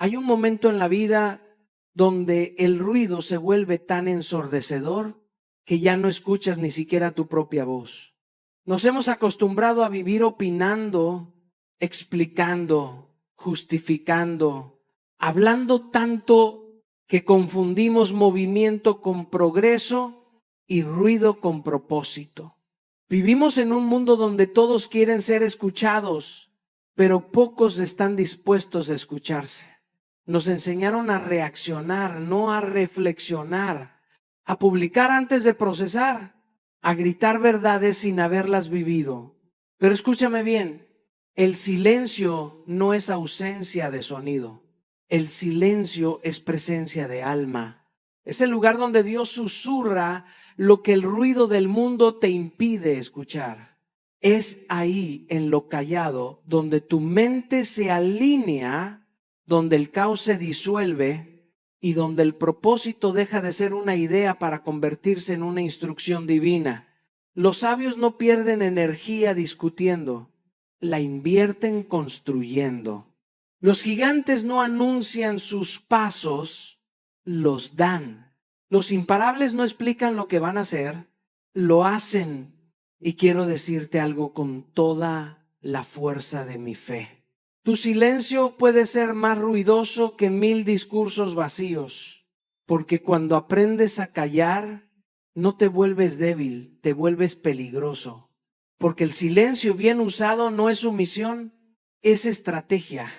Hay un momento en la vida donde el ruido se vuelve tan ensordecedor que ya no escuchas ni siquiera tu propia voz. Nos hemos acostumbrado a vivir opinando, explicando, justificando, hablando tanto que confundimos movimiento con progreso y ruido con propósito. Vivimos en un mundo donde todos quieren ser escuchados, pero pocos están dispuestos a escucharse. Nos enseñaron a reaccionar, no a reflexionar, a publicar antes de procesar, a gritar verdades sin haberlas vivido. Pero escúchame bien, el silencio no es ausencia de sonido. El silencio es presencia de alma. Es el lugar donde Dios susurra lo que el ruido del mundo te impide escuchar. Es ahí, en lo callado, donde tu mente se alinea, donde el caos se disuelve y donde el propósito deja de ser una idea para convertirse en una instrucción divina. Los sabios no pierden energía discutiendo, la invierten construyendo. Los gigantes no anuncian sus pasos, los dan. Los imparables no explican lo que van a hacer, lo hacen. Y quiero decirte algo con toda la fuerza de mi fe. Tu silencio puede ser más ruidoso que 1000 discursos vacíos, porque cuando aprendes a callar, no te vuelves débil, te vuelves peligroso. Porque el silencio bien usado no es sumisión, es estrategia.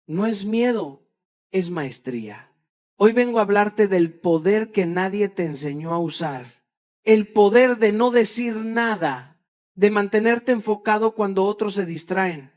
No es miedo, es maestría. Hoy vengo a hablarte del poder que nadie te enseñó a usar. El poder de no decir nada, de mantenerte enfocado cuando otros se distraen,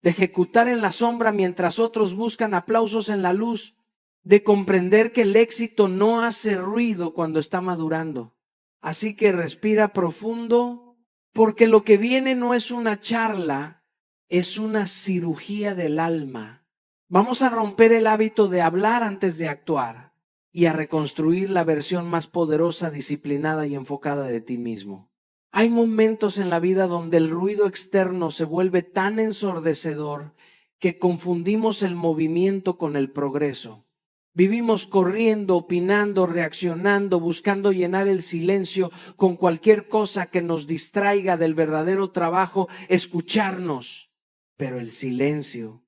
de ejecutar en la sombra mientras otros buscan aplausos en la luz, de comprender que el éxito no hace ruido cuando está madurando. Así que respira profundo, porque lo que viene no es una charla, es una cirugía del alma. Vamos a romper el hábito de hablar antes de actuar y a reconstruir la versión más poderosa, disciplinada y enfocada de ti mismo. Hay momentos en la vida donde el ruido externo se vuelve tan ensordecedor que confundimos el movimiento con el progreso. Vivimos corriendo, opinando, reaccionando, buscando llenar el silencio con cualquier cosa que nos distraiga del verdadero trabajo, escucharnos. Pero el silencio,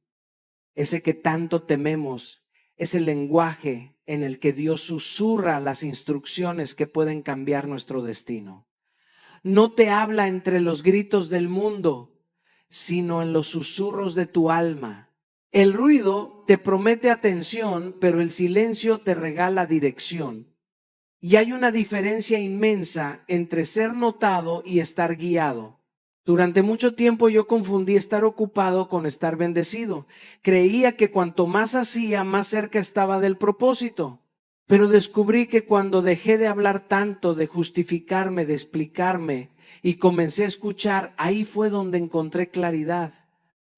ese que tanto tememos, es el lenguaje en el que Dios susurra las instrucciones que pueden cambiar nuestro destino. No te habla entre los gritos del mundo, sino en los susurros de tu alma. El ruido te promete atención, pero el silencio te regala dirección. Y hay una diferencia inmensa entre ser notado y estar guiado. Durante mucho tiempo yo confundí estar ocupado con estar bendecido. Creía que cuanto más hacía, más cerca estaba del propósito. Pero descubrí que cuando dejé de hablar tanto, de justificarme, de explicarme y comencé a escuchar, ahí fue donde encontré claridad.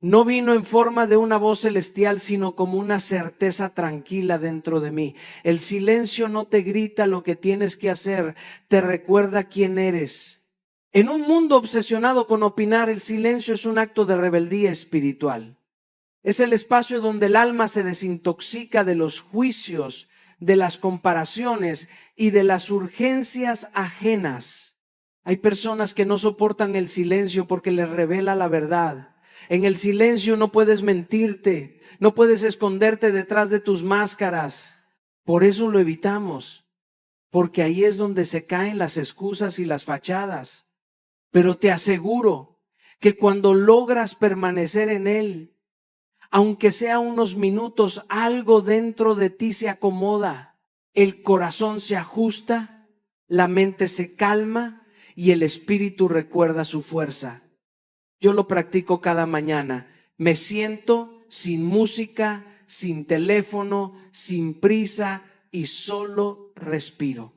No vino en forma de una voz celestial, sino como una certeza tranquila dentro de mí. El silencio no te grita lo que tienes que hacer, te recuerda quién eres. En un mundo obsesionado con opinar, el silencio es un acto de rebeldía espiritual. Es el espacio donde el alma se desintoxica de los juicios, de las comparaciones y de las urgencias ajenas. Hay personas que no soportan el silencio porque les revela la verdad. En el silencio no puedes mentirte, no puedes esconderte detrás de tus máscaras. Por eso lo evitamos, porque ahí es donde se caen las excusas y las fachadas. Pero te aseguro que cuando logras permanecer en él, aunque sea unos minutos, algo dentro de ti se acomoda, el corazón se ajusta, la mente se calma y el espíritu recuerda su fuerza. Yo lo practico cada mañana. Me siento sin música, sin teléfono, sin prisa y solo respiro.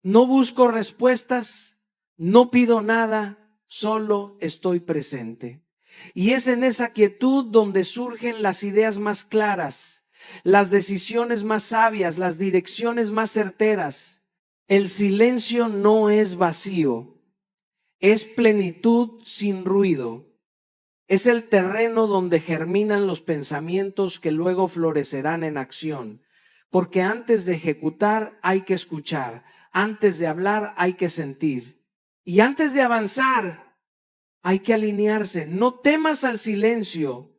No busco respuestas, no pido nada, solo estoy presente. Y es en esa quietud donde surgen las ideas más claras, las decisiones más sabias, las direcciones más certeras. El silencio no es vacío, es plenitud sin ruido. Es el terreno donde germinan los pensamientos que luego florecerán en acción. Porque antes de ejecutar hay que escuchar, antes de hablar hay que sentir. Y antes de avanzar hay que alinearse. No temas al silencio.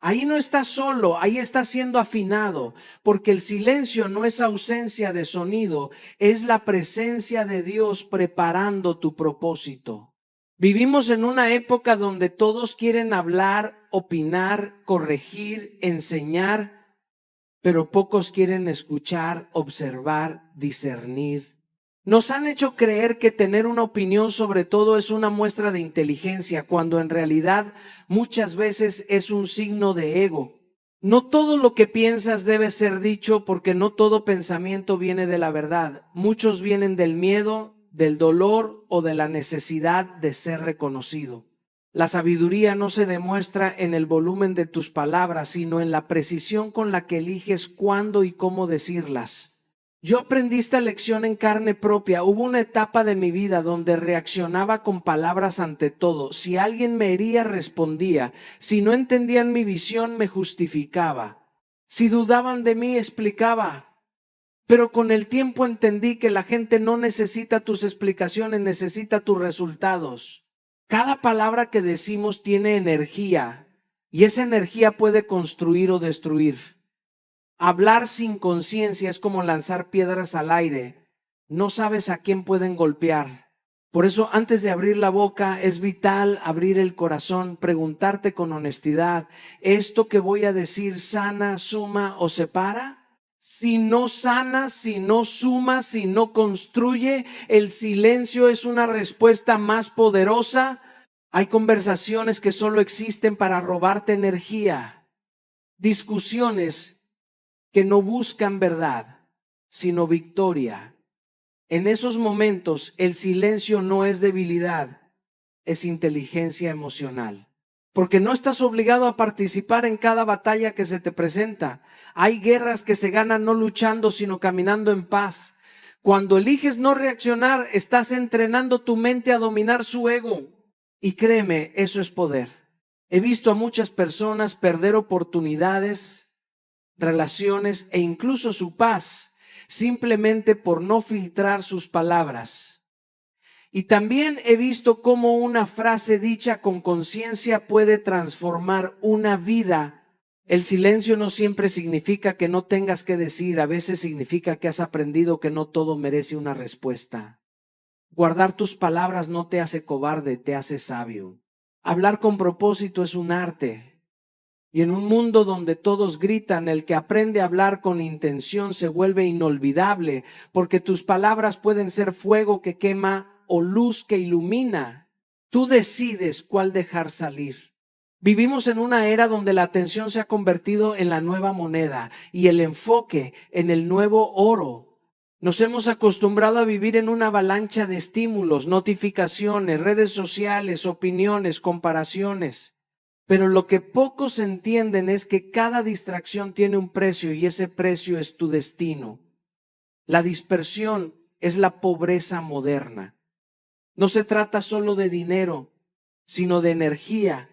Ahí no estás solo, ahí estás siendo afinado, porque el silencio no es ausencia de sonido, es la presencia de Dios preparando tu propósito. Vivimos en una época donde todos quieren hablar, opinar, corregir, enseñar, pero pocos quieren escuchar, observar, discernir. Nos han hecho creer que tener una opinión sobre todo es una muestra de inteligencia, cuando en realidad muchas veces es un signo de ego. No todo lo que piensas debe ser dicho, porque no todo pensamiento viene de la verdad. Muchos vienen del miedo, del dolor o de la necesidad de ser reconocido. La sabiduría no se demuestra en el volumen de tus palabras, sino en la precisión con la que eliges cuándo y cómo decirlas. Yo aprendí esta lección en carne propia. Hubo una etapa de mi vida donde reaccionaba con palabras ante todo. Si alguien me hería, respondía. Si no entendían mi visión, me justificaba. Si dudaban de mí, explicaba. Pero con el tiempo entendí que la gente no necesita tus explicaciones, necesita tus resultados. Cada palabra que decimos tiene energía, y esa energía puede construir o destruir. Hablar sin conciencia es como lanzar piedras al aire. No sabes a quién pueden golpear. Por eso, antes de abrir la boca, es vital abrir el corazón, preguntarte con honestidad: ¿esto que voy a decir sana, suma o separa? Si no sana, si no suma, si no construye, el silencio es una respuesta más poderosa. Hay conversaciones que solo existen para robarte energía. Discusiones que no buscan verdad, sino victoria. En esos momentos, el silencio no es debilidad, es inteligencia emocional. Porque no estás obligado a participar en cada batalla que se te presenta. Hay guerras que se ganan no luchando, sino caminando en paz. Cuando eliges no reaccionar, estás entrenando tu mente a dominar su ego. Y créeme, eso es poder. He visto a muchas personas perder oportunidades, relaciones e incluso su paz, simplemente por no filtrar sus palabras. Y también he visto cómo una frase dicha con conciencia puede transformar una vida. El silencio no siempre significa que no tengas que decir, a veces significa que has aprendido que no todo merece una respuesta. Guardar tus palabras no te hace cobarde, te hace sabio. Hablar con propósito es un arte. Y en un mundo donde todos gritan, el que aprende a hablar con intención se vuelve inolvidable, porque tus palabras pueden ser fuego que quema o luz que ilumina. Tú decides cuál dejar salir. Vivimos en una era donde la atención se ha convertido en la nueva moneda y el enfoque en el nuevo oro. Nos hemos acostumbrado a vivir en una avalancha de estímulos, notificaciones, redes sociales, opiniones, comparaciones. Pero lo que pocos entienden es que cada distracción tiene un precio, y ese precio es tu destino. La dispersión es la pobreza moderna. No se trata solo de dinero, sino de energía,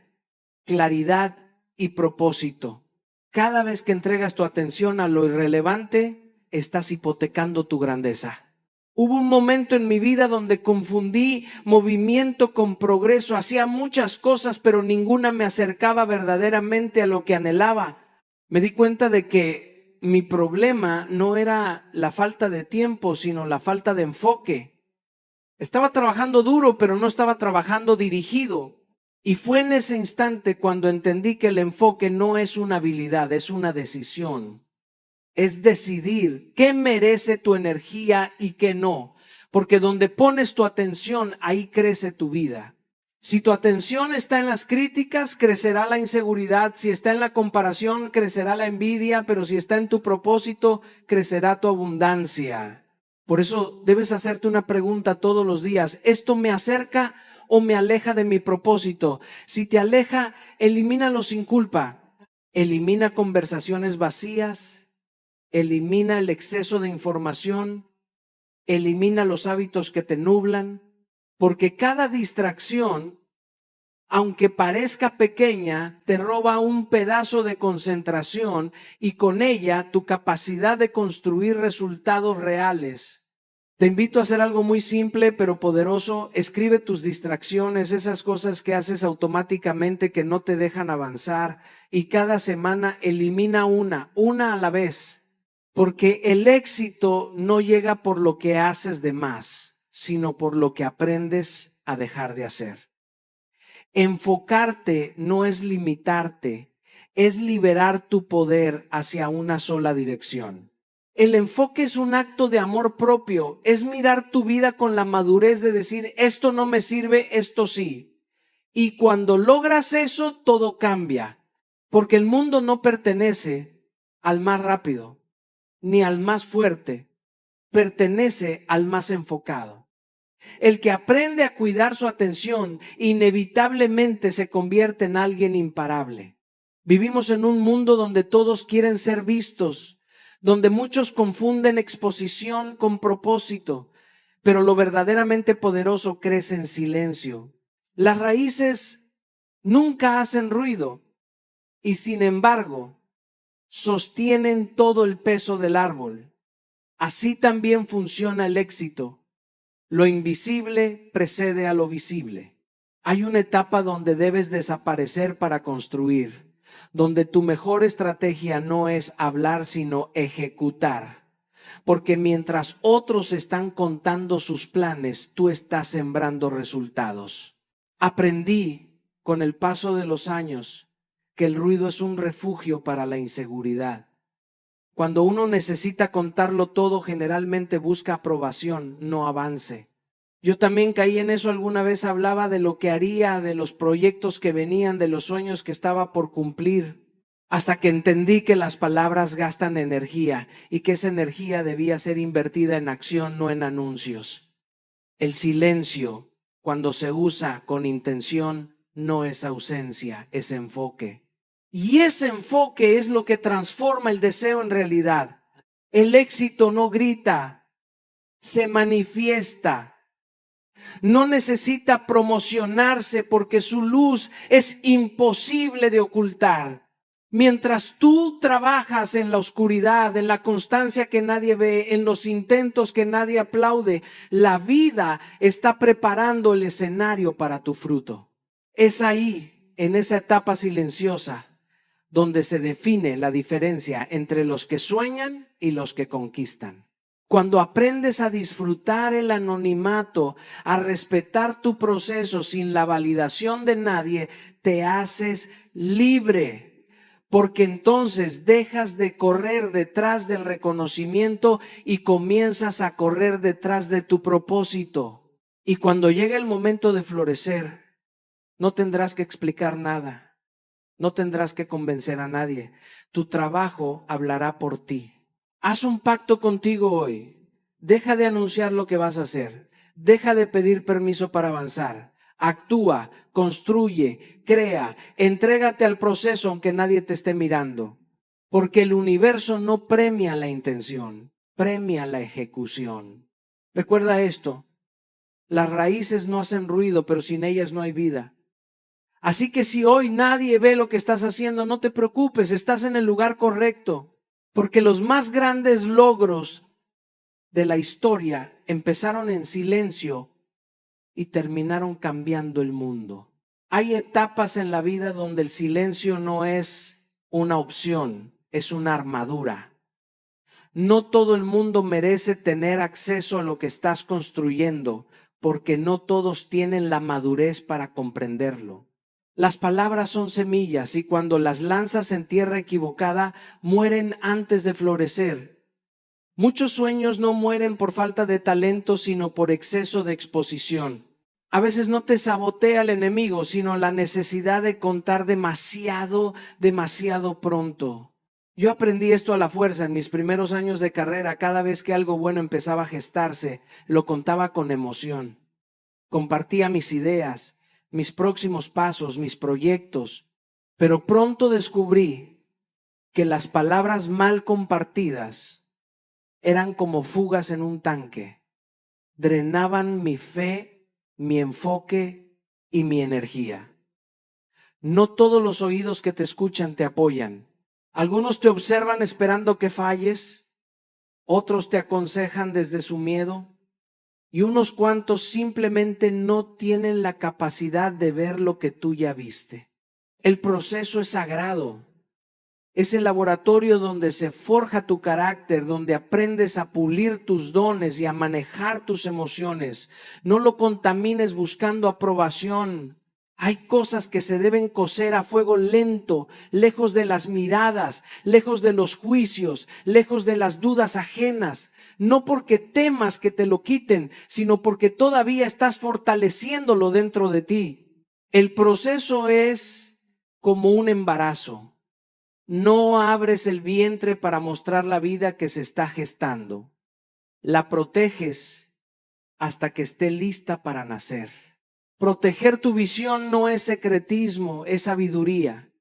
claridad y propósito. Cada vez que entregas tu atención a lo irrelevante, estás hipotecando tu grandeza. Hubo un momento en mi vida donde confundí movimiento con progreso. Hacía muchas cosas, pero ninguna me acercaba verdaderamente a lo que anhelaba. Me di cuenta de que mi problema no era la falta de tiempo, sino la falta de enfoque. Estaba trabajando duro, pero no estaba trabajando dirigido. Y fue en ese instante cuando entendí que el enfoque no es una habilidad, es una decisión. Es decidir qué merece tu energía y qué no. Porque donde pones tu atención, ahí crece tu vida. Si tu atención está en las críticas, crecerá la inseguridad. Si está en la comparación, crecerá la envidia. Pero si está en tu propósito, crecerá tu abundancia. Por eso debes hacerte una pregunta todos los días: ¿esto me acerca o me aleja de mi propósito? Si te aleja, elimínalo sin culpa. Elimina conversaciones vacías. Elimina el exceso de información, elimina los hábitos que te nublan, porque cada distracción aunque parezca pequeña, te roba un pedazo de concentración y con ella tu capacidad de construir resultados reales. Te invito a hacer algo muy simple pero poderoso. Escribe tus distracciones, esas cosas que haces automáticamente que no te dejan avanzar, y cada semana elimina una a la vez. Porque el éxito no llega por lo que haces de más, sino por lo que aprendes a dejar de hacer. Enfocarte no es limitarte, es liberar tu poder hacia una sola dirección. El enfoque es un acto de amor propio, es mirar tu vida con la madurez de decir, esto no me sirve, esto sí. Y cuando logras eso, todo cambia, porque el mundo no pertenece al más rápido, ni al más fuerte, pertenece al más enfocado. El que aprende a cuidar su atención inevitablemente se convierte en alguien imparable. Vivimos en un mundo donde todos quieren ser vistos, donde muchos confunden exposición con propósito, pero lo verdaderamente poderoso crece en silencio. Las raíces nunca hacen ruido y sin embargo sostienen todo el peso del árbol. Así también funciona el éxito. Lo invisible precede a lo visible. Hay una etapa donde debes desaparecer para construir, donde tu mejor estrategia no es hablar, sino ejecutar. Porque mientras otros están contando sus planes, tú estás sembrando resultados. Aprendí con el paso de los años que el ruido es un refugio para la inseguridad. Cuando uno necesita contarlo todo, generalmente busca aprobación, no avance. Yo también caí en eso alguna vez, hablaba de lo que haría, de los proyectos que venían, de los sueños que estaba por cumplir, hasta que entendí que las palabras gastan energía y que esa energía debía ser invertida en acción, no en anuncios. El silencio, cuando se usa con intención, no es ausencia, es enfoque. Y ese enfoque es lo que transforma el deseo en realidad. El éxito no grita, se manifiesta. No necesita promocionarse porque su luz es imposible de ocultar. Mientras tú trabajas en la oscuridad, en la constancia que nadie ve, en los intentos que nadie aplaude, la vida está preparando el escenario para tu fruto. Es ahí, en esa etapa silenciosa, donde se define la diferencia entre los que sueñan y los que conquistan. Cuando aprendes a disfrutar el anonimato, a respetar tu proceso sin la validación de nadie, te haces libre. Porque entonces dejas de correr detrás del reconocimiento y comienzas a correr detrás de tu propósito. Y cuando llegue el momento de florecer, no tendrás que explicar nada. No tendrás que convencer a nadie. Tu trabajo hablará por ti. Haz un pacto contigo hoy. Deja de anunciar lo que vas a hacer. Deja de pedir permiso para avanzar. Actúa, construye, crea, entrégate al proceso aunque nadie te esté mirando. Porque el universo no premia la intención, premia la ejecución. Recuerda esto, las raíces no hacen ruido, pero sin ellas no hay vida. Así que si hoy nadie ve lo que estás haciendo, no te preocupes, estás en el lugar correcto. Porque los más grandes logros de la historia empezaron en silencio y terminaron cambiando el mundo. Hay etapas en la vida donde el silencio no es una opción, es una armadura. No todo el mundo merece tener acceso a lo que estás construyendo, porque no todos tienen la madurez para comprenderlo. Las palabras son semillas y cuando las lanzas en tierra equivocada, mueren antes de florecer. Muchos sueños no mueren por falta de talento, sino por exceso de exposición. A veces no te sabotea el enemigo, sino la necesidad de contar demasiado pronto. Yo aprendí esto a la fuerza en mis primeros años de carrera. Cada vez que algo bueno empezaba a gestarse, lo contaba con emoción. Compartía mis ideas, mis próximos pasos, mis proyectos, pero pronto descubrí que las palabras mal compartidas eran como fugas en un tanque, drenaban mi fe, mi enfoque y mi energía. No todos los oídos que te escuchan te apoyan. Algunos te observan esperando que falles, otros te aconsejan desde su miedo y unos cuantos simplemente no tienen la capacidad de ver lo que tú ya viste. El proceso es sagrado. Es el laboratorio donde se forja tu carácter, donde aprendes a pulir tus dones y a manejar tus emociones. No lo contamines buscando aprobación. Hay cosas que se deben cocer a fuego lento, lejos de las miradas, lejos de los juicios, lejos de las dudas ajenas. No porque temas que te lo quiten, sino porque todavía estás fortaleciéndolo dentro de ti. El proceso es como un embarazo. No abres el vientre para mostrar la vida que se está gestando. La proteges hasta que esté lista para nacer. Proteger tu visión no es secretismo, es sabiduría.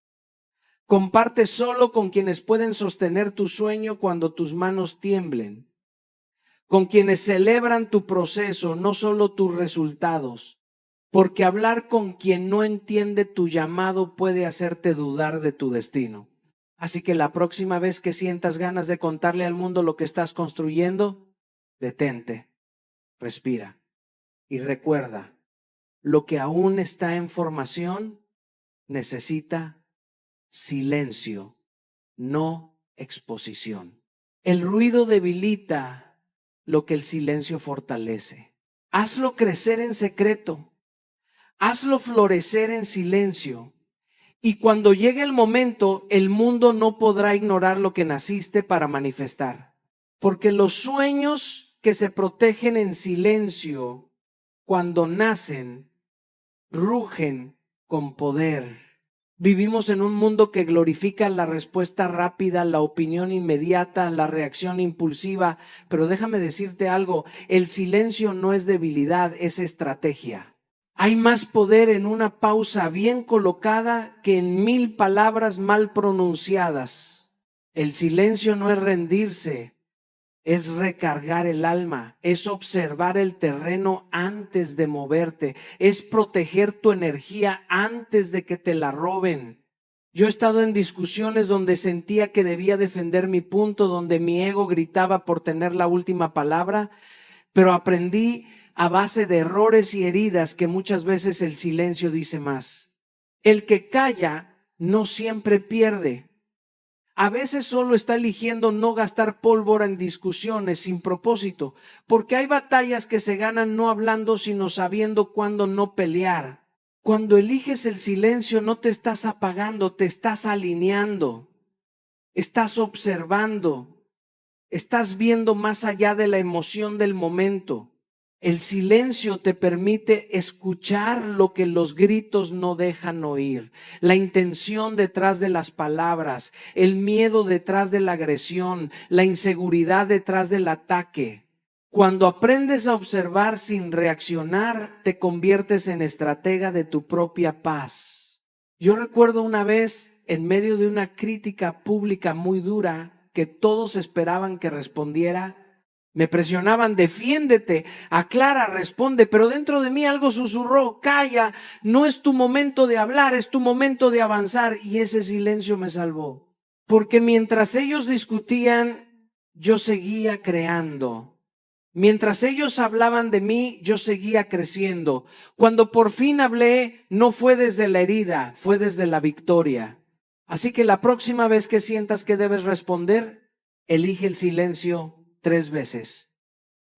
Comparte solo con quienes pueden sostener tu sueño cuando tus manos tiemblen. Con quienes celebran tu proceso, no solo tus resultados. Porque hablar con quien no entiende tu llamado puede hacerte dudar de tu destino. Así que la próxima vez que sientas ganas de contarle al mundo lo que estás construyendo, detente, respira y recuerda, lo que aún está en formación necesita silencio, no exposición. El ruido debilita lo que el silencio fortalece. Hazlo crecer en secreto, hazlo florecer en silencio. Y cuando llegue el momento, el mundo no podrá ignorar lo que naciste para manifestar. Porque los sueños que se protegen en silencio, cuando nacen, rugen con poder. Vivimos en un mundo que glorifica la respuesta rápida, la opinión inmediata, la reacción impulsiva. Pero déjame decirte algo, el silencio no es debilidad, es estrategia. Hay más poder en una pausa bien colocada que en 1000 palabras mal pronunciadas. El silencio no es rendirse, es recargar el alma, es observar el terreno antes de moverte, es proteger tu energía antes de que te la roben. Yo he estado en discusiones donde sentía que debía defender mi punto, donde mi ego gritaba por tener la última palabra, pero aprendí a base de errores y heridas que muchas veces el silencio dice más. El que calla no siempre pierde. A veces solo está eligiendo no gastar pólvora en discusiones sin propósito, porque hay batallas que se ganan no hablando, sino sabiendo cuándo no pelear. Cuando eliges el silencio no te estás apagando, te estás alineando, estás observando. Estás viendo más allá de la emoción del momento. El silencio te permite escuchar lo que los gritos no dejan oír, la intención detrás de las palabras, el miedo detrás de la agresión, la inseguridad detrás del ataque. Cuando aprendes a observar sin reaccionar, te conviertes en estratega de tu propia paz. Yo recuerdo una vez, en medio de una crítica pública muy dura, que todos esperaban que respondiera, me presionaban, defiéndete, aclara, responde, pero dentro de mí algo susurró, calla, no es tu momento de hablar, es tu momento de avanzar, y ese silencio me salvó, porque mientras ellos discutían, yo seguía creando. Mientras ellos hablaban de mí, yo seguía creciendo. Cuando por fin hablé, no fue desde la herida, fue desde la victoria. Así que la próxima vez que sientas que debes responder, elige el silencio 3 veces.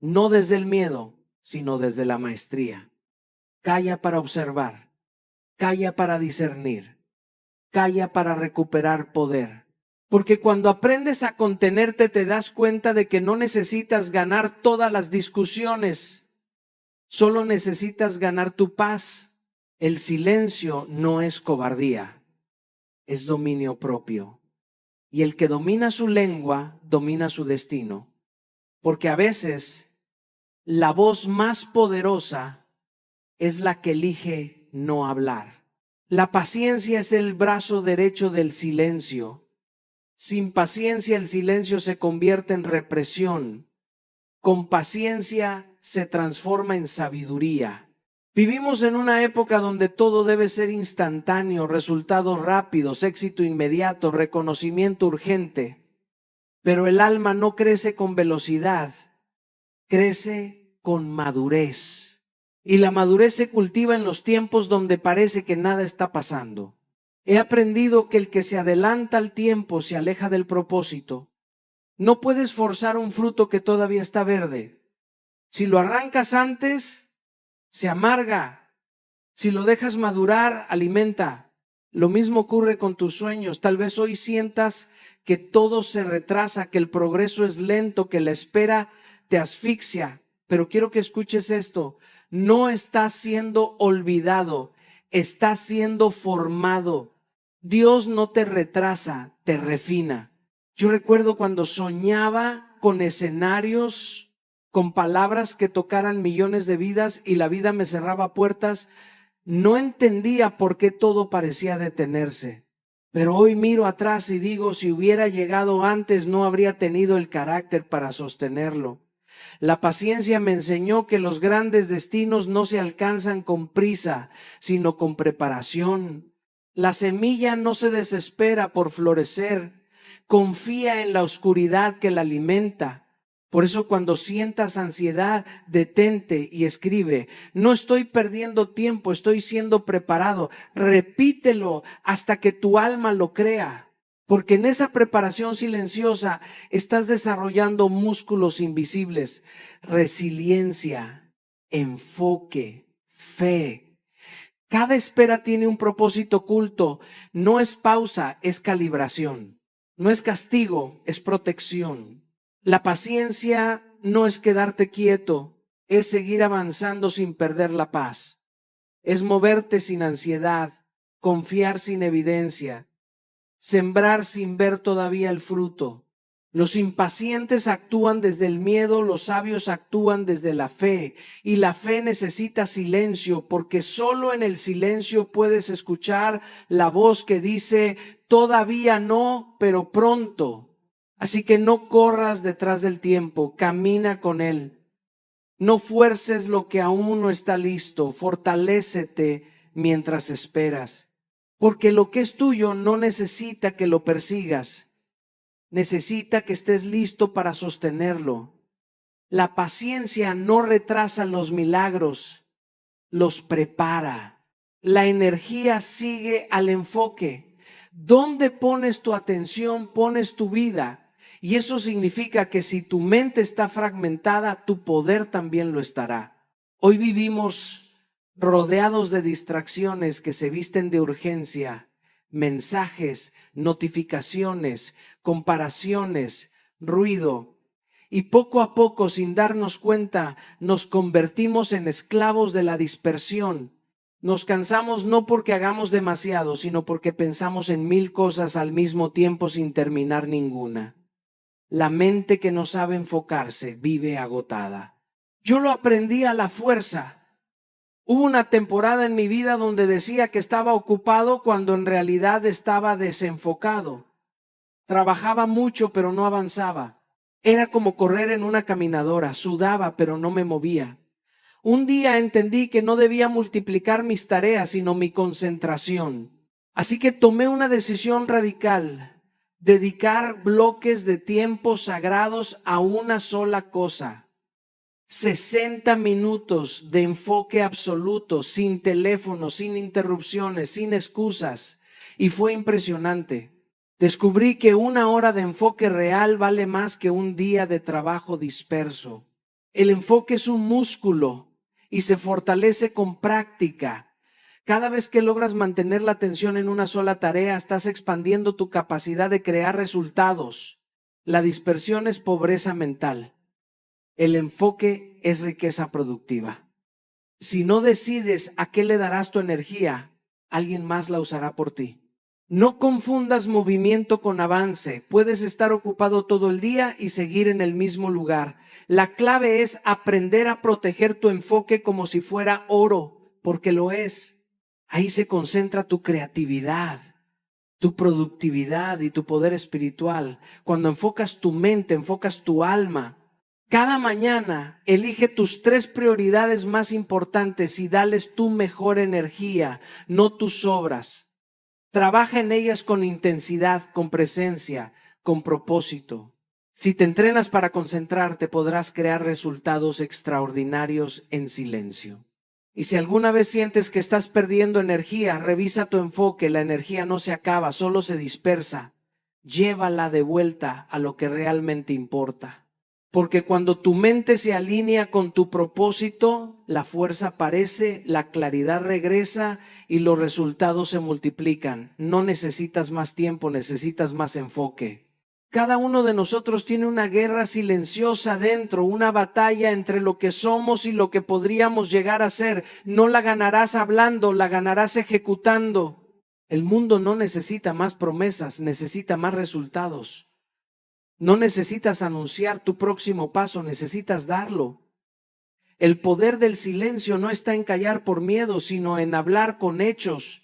No desde el miedo, sino desde la maestría. Calla para observar, calla para discernir, calla para recuperar poder. Porque cuando aprendes a contenerte te das cuenta de que no necesitas ganar todas las discusiones, solo necesitas ganar tu paz. El silencio no es cobardía, es dominio propio. Y el que domina su lengua, domina su destino. Porque a veces la voz más poderosa es la que elige no hablar. La paciencia es el brazo derecho del silencio. Sin paciencia el silencio se convierte en represión. Con paciencia se transforma en sabiduría. Vivimos en una época donde todo debe ser instantáneo, resultados rápidos, éxito inmediato, reconocimiento urgente. Pero el alma no crece con velocidad, crece con madurez. Y la madurez se cultiva en los tiempos donde parece que nada está pasando. He aprendido que el que se adelanta al tiempo se aleja del propósito. No puedes forzar un fruto que todavía está verde. Si lo arrancas antes, se amarga. Si lo dejas madurar, alimenta. Lo mismo ocurre con tus sueños. Tal vez hoy sientas que todo se retrasa, que el progreso es lento, que la espera te asfixia. Pero quiero que escuches esto. No estás siendo olvidado, estás siendo formado. Dios no te retrasa, te refina. Yo recuerdo cuando soñaba con escenarios, con palabras que tocaran millones de vidas y la vida me cerraba puertas. No entendía por qué todo parecía detenerse. Pero hoy miro atrás y digo, si hubiera llegado antes, no habría tenido el carácter para sostenerlo. La paciencia me enseñó que los grandes destinos no se alcanzan con prisa, sino con preparación. La semilla no se desespera por florecer, confía en la oscuridad que la alimenta. Por eso cuando sientas ansiedad, detente y escribe. No estoy perdiendo tiempo, estoy siendo preparado. Repítelo hasta que tu alma lo crea. Porque en esa preparación silenciosa estás desarrollando músculos invisibles, resiliencia, enfoque, fe. Cada espera tiene un propósito oculto. No es pausa, es calibración. No es castigo, es protección. La paciencia no es quedarte quieto, es seguir avanzando sin perder la paz. Es moverte sin ansiedad, confiar sin evidencia, sembrar sin ver todavía el fruto. Los impacientes actúan desde el miedo, los sabios actúan desde la fe, y la fe necesita silencio, porque solo en el silencio puedes escuchar la voz que dice, todavía no, pero pronto. Así que no corras detrás del tiempo, camina con él. No fuerces lo que aún no está listo, fortalécete mientras esperas. Porque lo que es tuyo no necesita que lo persigas, necesita que estés listo para sostenerlo. La paciencia no retrasa los milagros, los prepara. La energía sigue al enfoque. ¿Dónde pones tu atención, pones tu vida? Y eso significa que si tu mente está fragmentada, tu poder también lo estará. Hoy vivimos rodeados de distracciones que se visten de urgencia, mensajes, notificaciones, comparaciones, ruido. Y poco a poco, sin darnos cuenta, nos convertimos en esclavos de la dispersión. Nos cansamos no porque hagamos demasiado, sino porque pensamos en 1000 cosas al mismo tiempo sin terminar ninguna. La mente que no sabe enfocarse vive agotada. Yo lo aprendí a la fuerza. Hubo una temporada en mi vida donde decía que estaba ocupado cuando en realidad estaba desenfocado. Trabajaba mucho pero no avanzaba. Era como correr en una caminadora, sudaba pero no me movía. Un día entendí que no debía multiplicar mis tareas, sino mi concentración. Así que tomé una decisión radical, dedicar bloques de tiempo sagrados a una sola cosa. 60 minutos de enfoque absoluto, sin teléfono, sin interrupciones, sin excusas. Y fue impresionante. Descubrí que 1 hora de enfoque real vale más que un día de trabajo disperso. El enfoque es un músculo y se fortalece con práctica. Cada vez que logras mantener la atención en una sola tarea, estás expandiendo tu capacidad de crear resultados. La dispersión es pobreza mental. El enfoque es riqueza productiva. Si no decides a qué le darás tu energía, alguien más la usará por ti. No confundas movimiento con avance. Puedes estar ocupado todo el día y seguir en el mismo lugar. La clave es aprender a proteger tu enfoque como si fuera oro, porque lo es. Ahí se concentra tu creatividad, tu productividad y tu poder espiritual. Cuando enfocas tu mente, enfocas tu alma, Cada mañana elige tus 3 prioridades más importantes y dales tu mejor energía, no tus obras. Trabaja en ellas con intensidad, con presencia, con propósito. Si te entrenas para concentrarte, podrás crear resultados extraordinarios en silencio. Y si alguna vez sientes que estás perdiendo energía, revisa tu enfoque. La energía no se acaba, solo se dispersa. Llévala de vuelta a lo que realmente importa. Porque cuando tu mente se alinea con tu propósito, la fuerza aparece, la claridad regresa y los resultados se multiplican. No necesitas más tiempo, necesitas más enfoque. Cada uno de nosotros tiene una guerra silenciosa dentro, una batalla entre lo que somos y lo que podríamos llegar a ser. No la ganarás hablando, la ganarás ejecutando. El mundo no necesita más promesas, necesita más resultados. No necesitas anunciar tu próximo paso, necesitas darlo. El poder del silencio no está en callar por miedo, sino en hablar con hechos.